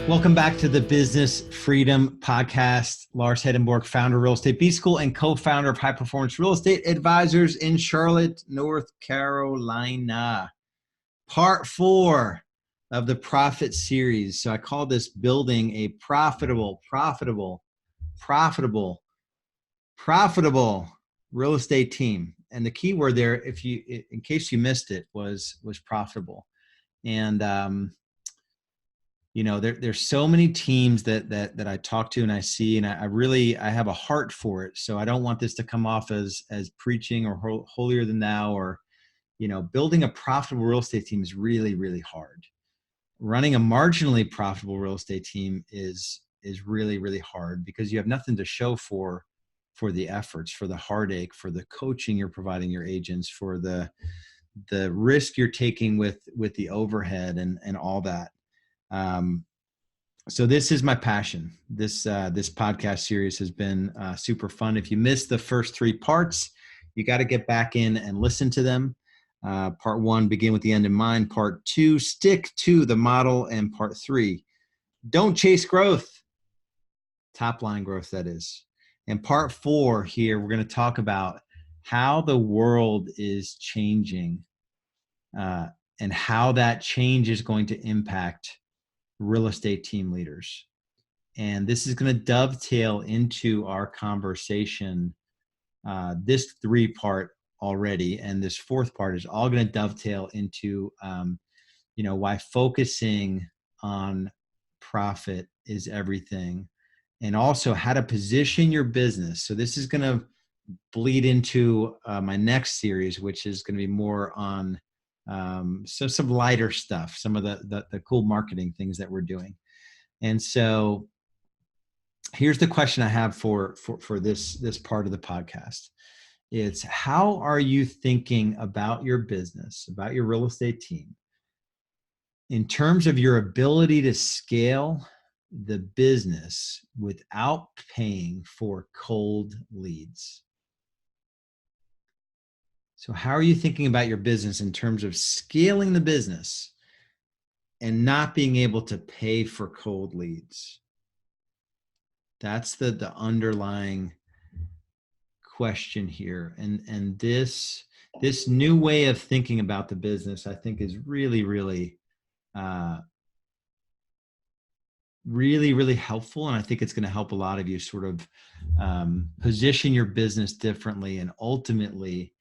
Welcome back to the Business Freedom Podcast. Lars Hedenborg, founder of Real Estate B School and co-founder of High Performance Real Estate Advisors in Charlotte, North Carolina. Part 4 of the Profit series. So I call this building a profitable real estate team. And the key word there, in case you missed it, was profitable. And there's so many teams that I talk to and I see, and I have a heart for it. So I don't want this to come off as preaching or holier than thou, or, building a profitable real estate team is really, really hard. Running a marginally profitable real estate team is really, really hard because you have nothing to show for the efforts, for the heartache, for the coaching you're providing your agents, for the risk you're taking with the overhead and all that. So this is my passion. This podcast series has been super fun. If you missed the first 3 parts, you got to get back in and listen to them. Part 1, begin with the end in mind. Part 2, stick to the model. And part 3, don't chase growth. Top line growth, that is. And part 4 here, we're going to talk about how the world is changing and how that change is going to impact real estate team leaders. And this is going to dovetail into our conversation, this 3-part already. And this 4th part is all going to dovetail into, why focusing on profit is everything, and also how to position your business. So this is going to bleed into my next series, which is going to be more on so some lighter stuff, some of the cool marketing things that we're doing. And so here's the question I have for this part of the podcast. It's, how are you thinking about your business, about your real estate team, in terms of your ability to scale the business without paying for cold leads? So how are you thinking about your business in terms of scaling the business and not being able to pay for cold leads? That's the underlying question here. And this new way of thinking about the business, I think, is really, really, really, really helpful. And I think it's going to help a lot of you sort of position your business differently and ultimately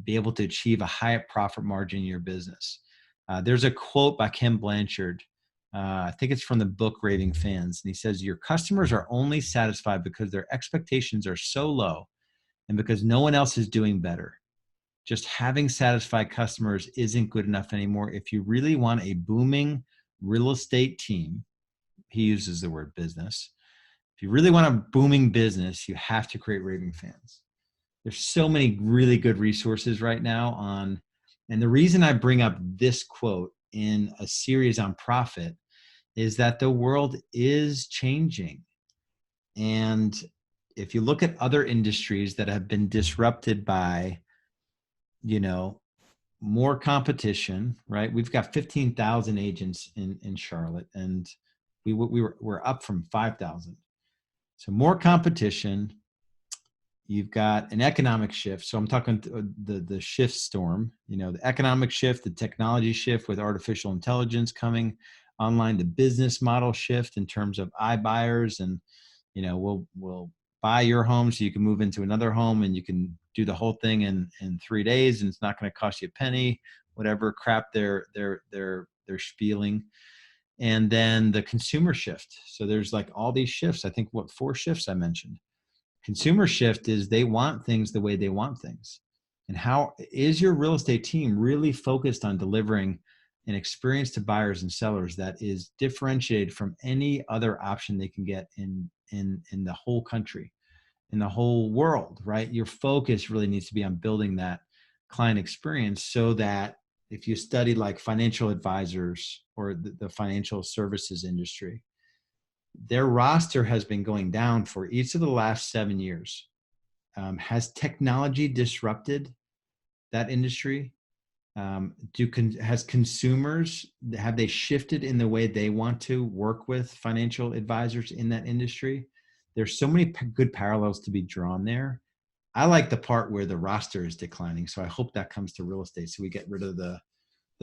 be able to achieve a higher profit margin in your business. There's a quote by Ken Blanchard. I think it's from the book Raving Fans. And he says, your customers are only satisfied because their expectations are so low and because no one else is doing better. Just having satisfied customers isn't good enough anymore. If you really want a booming real estate team, he uses the word business. If you really want a booming business, you have to create Raving Fans. There's so many really good resources right now and the reason I bring up this quote in a series on profit is that the world is changing. And if you look at other industries that have been disrupted by, more competition, right? We've got 15,000 agents in Charlotte, and we're up from 5,000. So more competition. You've got an economic shift. So I'm talking the shift storm, the economic shift, the technology shift with artificial intelligence coming online, the business model shift in terms of iBuyers, and, we'll buy your home so you can move into another home and you can do the whole thing in 3 days and it's not going to cost you a penny, whatever crap they're spieling. And then the consumer shift. So there's like all these shifts. I think 4 shifts I mentioned. Consumer shift is they want things the way they want things. And how is your real estate team really focused on delivering an experience to buyers and sellers that is differentiated from any other option they can get in the whole country, in the whole world, right? Your focus really needs to be on building that client experience so that if you study like financial advisors or the financial services industry, their roster has been going down for each of the last 7 years. Has technology disrupted that industry? Has consumers, have they shifted in the way they want to work with financial advisors in that industry? There's so many good parallels to be drawn there. I like the part where the roster is declining, so I hope that comes to real estate, so we get rid of the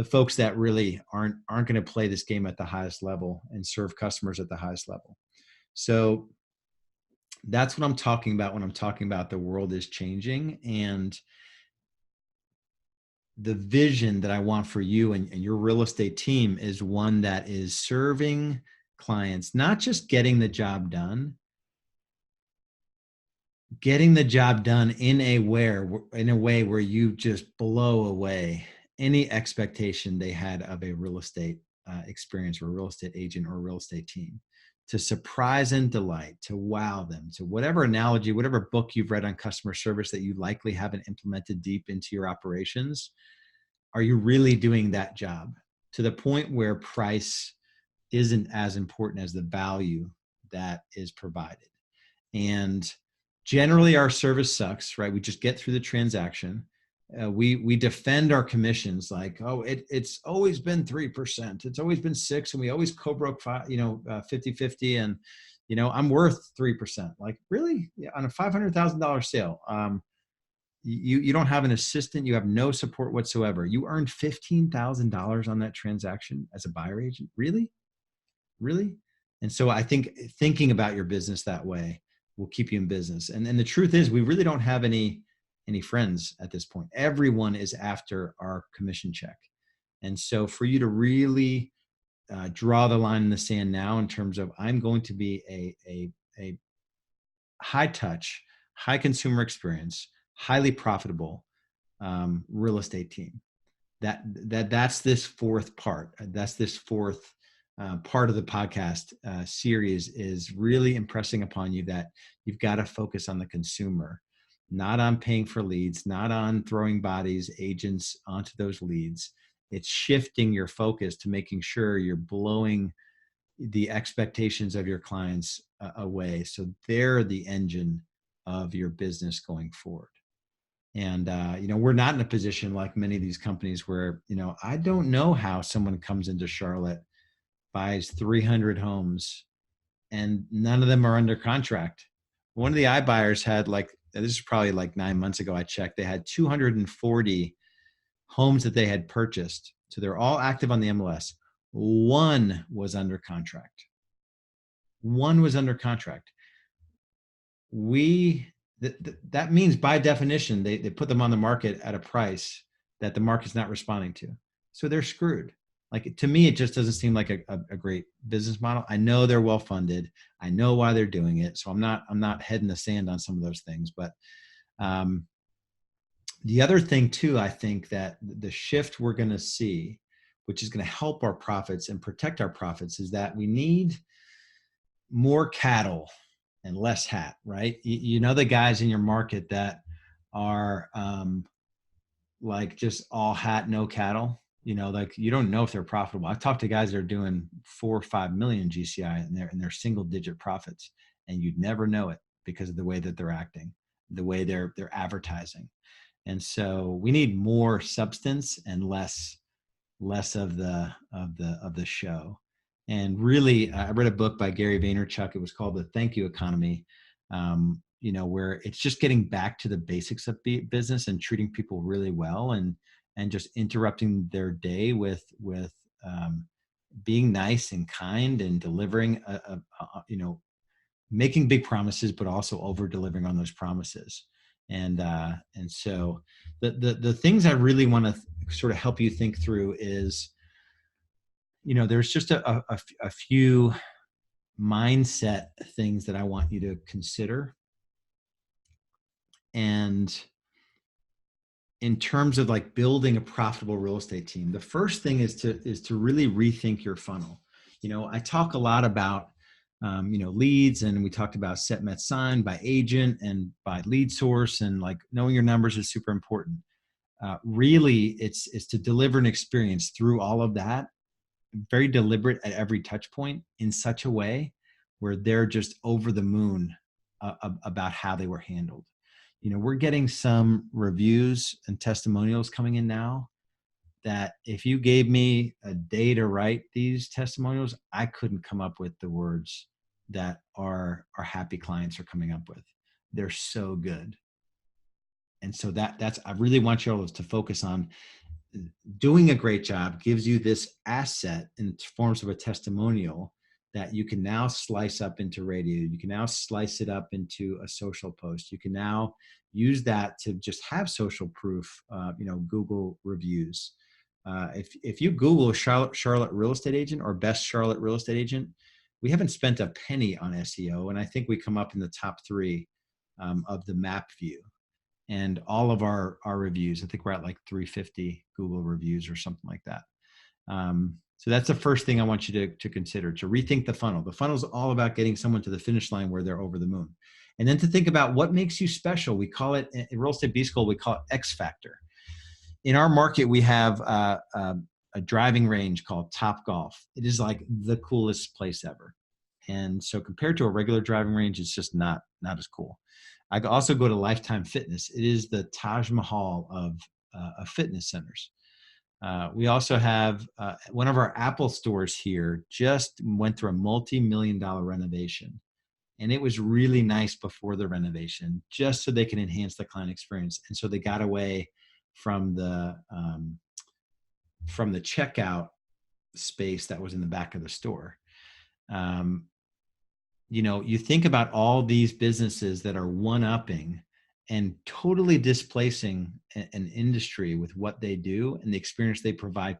folks that really aren't going to play this game at the highest level and serve customers at the highest level. So that's what I'm talking about when I'm talking about the world is changing. And the vision that I want for you and your real estate team is one that is serving clients, not just getting the job done, getting the job done in a way where you just blow away any expectation they had of a real estate experience or a real estate agent or a real estate team, to surprise and delight, to wow them, to whatever analogy, whatever book you've read on customer service that you likely haven't implemented deep into your operations. Are you really doing that job to the point where price isn't as important as the value that is provided? And generally our service sucks, right? We just get through the transaction. We defend our commissions like, oh, it's always been 3%. It's always been 6%. And we always co-broke 50-50. And, I'm worth 3%. Like, really? Yeah, on a $500,000 sale. You don't have an assistant. You have no support whatsoever. You earned $15,000 on that transaction as a buyer agent. Really? Really? And so I think thinking about your business that way will keep you in business. And the truth is, we really don't have any friends at this point. Everyone is after our commission check. And so for you to really draw the line in the sand now in terms of, I'm going to be a high touch, high consumer experience, highly profitable real estate team. That's this fourth part. That's this fourth part of the podcast series, is really impressing upon you that you've got to focus on the consumer, not on paying for leads, not on throwing bodies, agents onto those leads. It's shifting your focus to making sure you're blowing the expectations of your clients away, so they're the engine of your business going forward. And we're not in a position like many of these companies where, I don't know how someone comes into Charlotte, buys 300 homes, and none of them are under contract. One of the iBuyers had, like, this is probably like 9 months ago, I checked, they had 240 homes that they had purchased. So they're all active on the MLS. One was under contract. One was under contract. That means by definition, they put them on the market at a price that the market's not responding to. So they're screwed. Like, to me, it just doesn't seem like a great business model. I know they're well funded. I know why they're doing it. So I'm not head in the sand on some of those things. But the other thing too, I think that the shift we're going to see, which is going to help our profits and protect our profits, is that we need more cattle and less hat, right? The guys in your market that are like just all hat, no cattle, like, you don't know if they're profitable. I've talked to guys that are doing 4 or 5 million GCI and they're single digit profits, and you'd never know it because of the way that they're acting, the way they're advertising. And so we need more substance and less of the show. And really, I read a book by Gary Vaynerchuk. It was called The Thank You Economy, where it's just getting back to the basics of business and treating people really well, and just interrupting their day with being nice and kind, and delivering making big promises, but also over delivering on those promises. And so the things I really want to sort of help you think through is, there's just a few mindset things that I want you to consider. And in terms of like building a profitable real estate team, the first thing is to really rethink your funnel. I talk a lot about leads, and we talked about set, met, sign by agent and by lead source, and like knowing your numbers is super important. Really, it's to deliver an experience through all of that, very deliberate at every touch point, in such a way where they're just over the moon about how they were handled. We're getting some reviews and testimonials coming in now that if you gave me a day to write these testimonials, I couldn't come up with the words that our happy clients are coming up with. They're so good. And so that's, I really want you all to focus on doing a great job gives you this asset in forms of a testimonial that you can now slice up into radio. You can now slice it up into a social post. You can now use that to just have social proof, Google reviews. If you Google Charlotte real estate agent or best Charlotte real estate agent, we haven't spent a penny on SEO. And I think we come up in the top 3 of the map view. And all of our reviews, I think we're at like 350 Google reviews or something like that. So that's the first thing I want you to consider, to rethink the funnel. The funnel is all about getting someone to the finish line where they're over the moon. And then to think about what makes you special. We call it, in Real Estate B School, we call it X Factor. In our market, we have a driving range called Top Golf. It is like the coolest place ever. And so compared to a regular driving range, it's just not as cool. I also go to Lifetime Fitness. It is the Taj Mahal of fitness centers. We also have one of our Apple stores here just went through a multi-million-dollar renovation. And it was really nice before the renovation, just so they can enhance the client experience. And so they got away from the checkout space that was in the back of the store. You think about all these businesses that are one-upping and totally displacing an industry with what they do and the experience they provide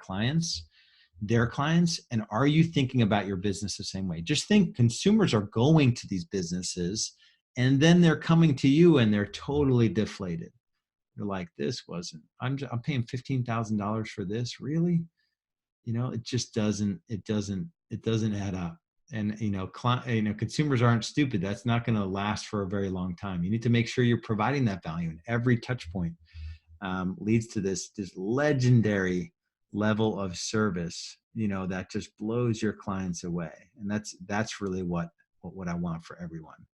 their clients. And are you thinking about your business the same way? Just think, consumers are going to these businesses and then they're coming to you and they're totally deflated. They're like, I'm paying $15,000 for this. Really? It just doesn't add up. And, consumers aren't stupid. That's not going to last for a very long time. You need to make sure you're providing that value, and every touch point leads to this legendary level of service, that just blows your clients away. And that's really what I want for everyone.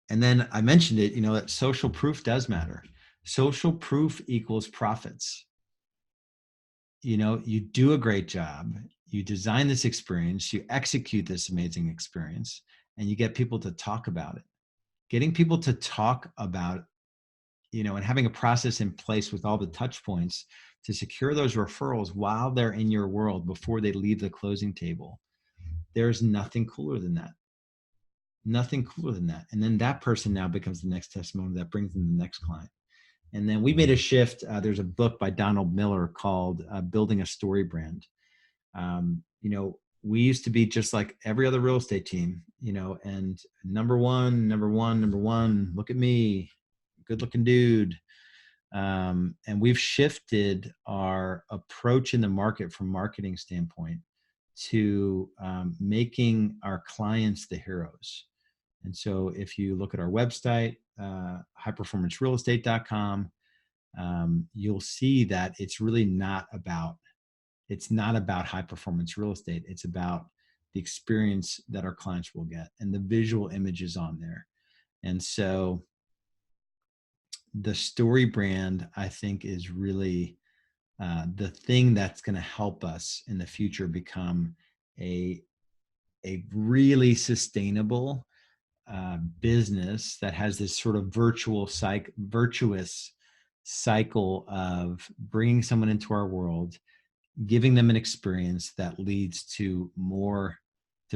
And then I mentioned it, that social proof does matter. Social proof equals profits. You do a great job, you design this experience, you execute this amazing experience, and you get people to talk about it. Getting people to talk about, and having a process in place with all the touch points to secure those referrals while they're in your world before they leave the closing table. There's nothing cooler than that. Nothing cooler than that. And then that person now becomes the next testimony that brings in the next client. And then we made a shift. There's a book by Donald Miller called Building a Story Brand. We used to be just like every other real estate team, and number one, look at me, good looking dude. And we've shifted our approach in the market from marketing standpoint to making our clients the heroes. And so if you look at our website, highperformancerealestate.com, you'll see that it's really not about high performance real estate. It's about the experience that our clients will get and the visual images on there. And so the story brand, I think, is really the thing that's going to help us in the future become a really sustainable business that has this sort of virtuous cycle of bringing someone into our world, giving them an experience that leads to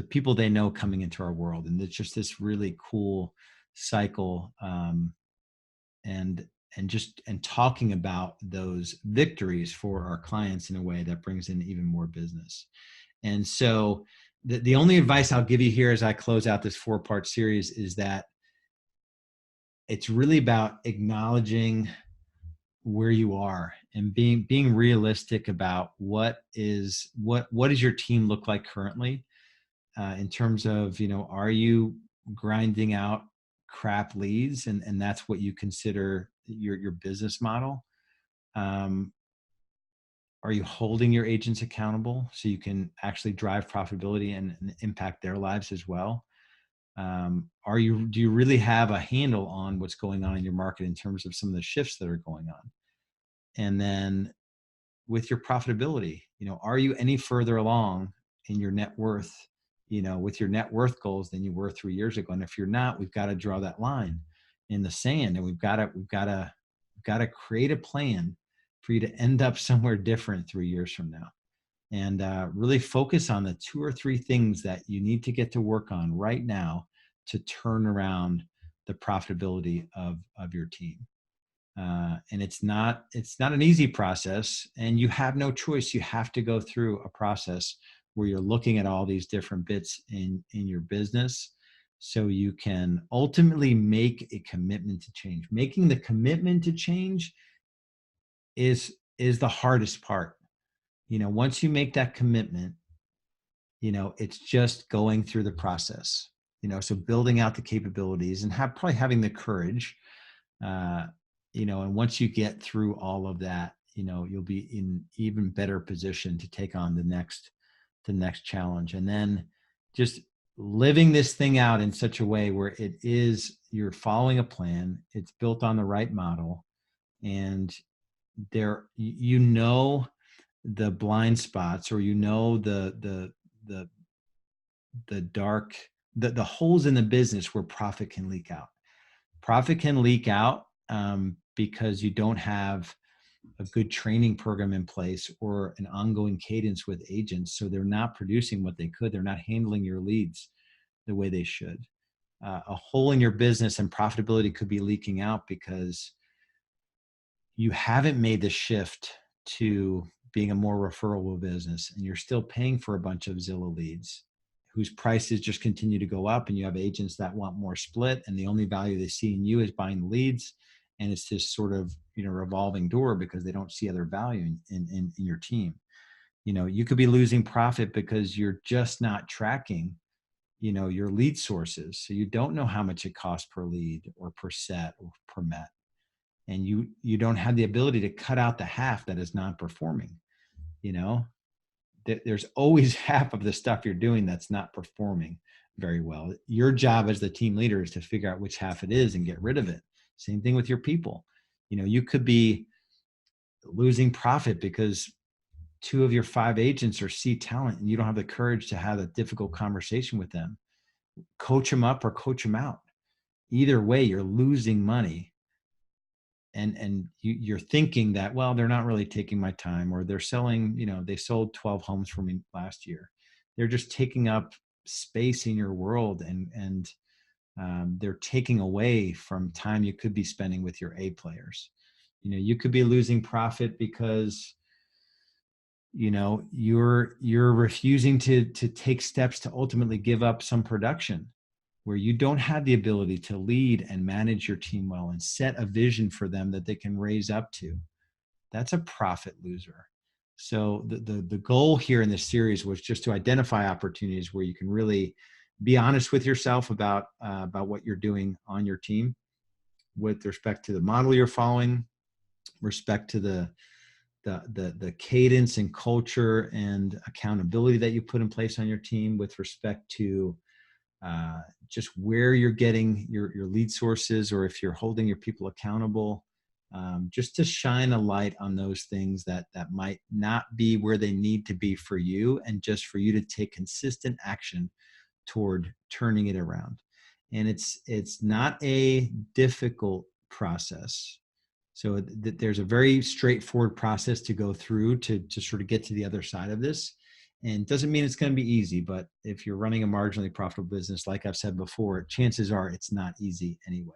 people they know coming into our world. And it's just this really cool cycle, and talking about those victories for our clients in a way that brings in even more business. And so the only advice I'll give you here as I close out this 4-part series is that it's really about acknowledging where you are and being realistic about what does your team look like currently, in terms of, are you grinding out crap leads and that's what you consider your business model? Are you holding your agents accountable so you can actually drive profitability and impact their lives as well? Do you really have a handle on what's going on in your market in terms of some of the shifts that are going on? And then with your profitability, are you any further along in your net worth, with your net worth goals than you were 3 years ago? And if you're not, we've got to draw that line in the sand, and we've got to create a plan for you to end up somewhere different 3 years from now. And really focus on the 2 or 3 things that you need to get to work on right now to turn around the profitability of your team. And it's not an easy process, and you have no choice. You have to go through a process where you're looking at all these different bits in your business, so you can ultimately make a commitment to change. Making the commitment to change is the hardest part. Once you make that commitment, it's just going through the process. So building out the capabilities and probably having the courage. And once you get through all of that, you'll be in even better position to take on the next challenge. And then just living this thing out in such a way where you're following a plan, it's built on the right model, and the blind spots, or the dark, the holes in the business where profit can leak out. Profit can leak out because you don't have a good training program in place or an ongoing cadence with agents. So they're not producing what they could. They're not handling your leads the way they should. A hole in your business and profitability could be leaking out because you haven't made the shift to being a more referrable business, and you're still paying for a bunch of Zillow leads whose prices just continue to go up, and you have agents that want more split, and the only value they see in you is buying the leads. And it's this sort of, revolving door because they don't see other value in your team. You could be losing profit because you're just not tracking, your lead sources. So you don't know how much it costs per lead or per set or per met. And you don't have the ability to cut out the half that is not performing. There's always half of the stuff you're doing that's not performing very well. Your job as the team leader is to figure out which half it is and get rid of it. Same thing with your people. You could be losing profit because 2 of your 5 agents are C talent, and you don't have the courage to have a difficult conversation with them. Coach them up or coach them out. Either way, you're losing money. And you're thinking that, well, they're not really taking my time, or they're selling, they sold 12 homes for me last year. They're just taking up space in your world, and they're taking away from time you could be spending with your A players. You could be losing profit because, you're refusing to take steps to ultimately give up some production, where you don't have the ability to lead and manage your team well and set a vision for them that they can raise up to. That's a profit loser. So the goal here in this series was just to identify opportunities where you can really be honest with yourself about what you're doing on your team with respect to the model you're following, respect to the cadence and culture and accountability that you put in place on your team, with respect to just where you're getting your lead sources, or if you're holding your people accountable, just to shine a light on those things that might not be where they need to be for you, and just for you to take consistent action toward turning it around. And it's not a difficult process. So there's a very straightforward process to go through to sort of get to the other side of this. And doesn't mean it's going to be easy, but if you're running a marginally profitable business, like I've said before, chances are it's not easy anyway.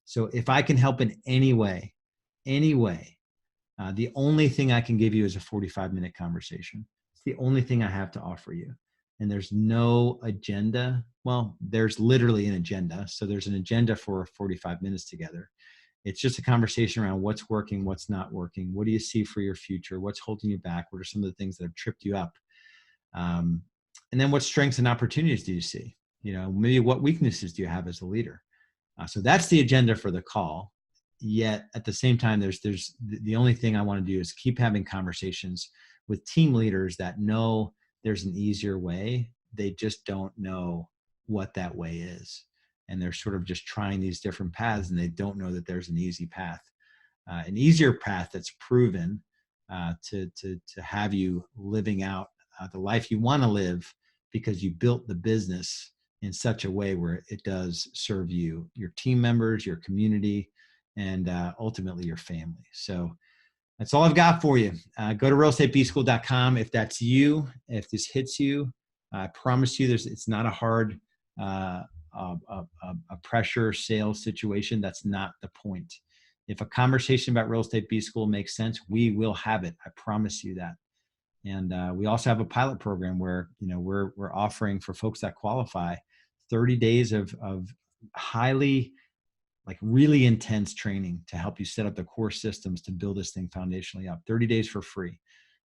So if I can help in any way, the only thing I can give you is a 45-minute conversation. It's the only thing I have to offer you. And there's no agenda. Well, there's literally an agenda. So there's an agenda for 45 minutes together. It's just a conversation around what's working, what's not working. What do you see for your future? What's holding you back? What are some of the things that have tripped you up? And then what strengths and opportunities do you see? Maybe what weaknesses do you have as a leader? So that's the agenda for the call. Yet at the same time, there's the only thing I want to do is keep having conversations with team leaders that know there's an easier way. They just don't know what that way is. And they're sort of just trying these different paths, and they don't know that there's an easy path. an easier path that's proven to have you living out the life you want to live, because you built the business in such a way where it does serve you, your team members, your community, and ultimately your family. So that's all I've got for you. Go to realestatebschool.com if that's you, if this hits you. I promise you, it's not a hard a pressure sales situation. That's not the point. If a conversation about Real Estate B School makes sense, we will have it. I promise you that. And we also have a pilot program where we're offering for folks that qualify 30 days of highly, like really intense training to help you set up the core systems to build this thing foundationally up. 30 days for free,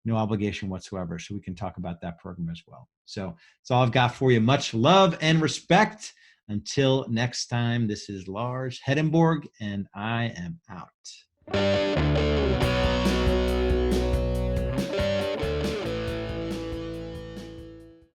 no obligation whatsoever. So we can talk about that program as well. So that's all I've got for you. Much love and respect. Until next time, this is Lars Hedenborg, and I am out.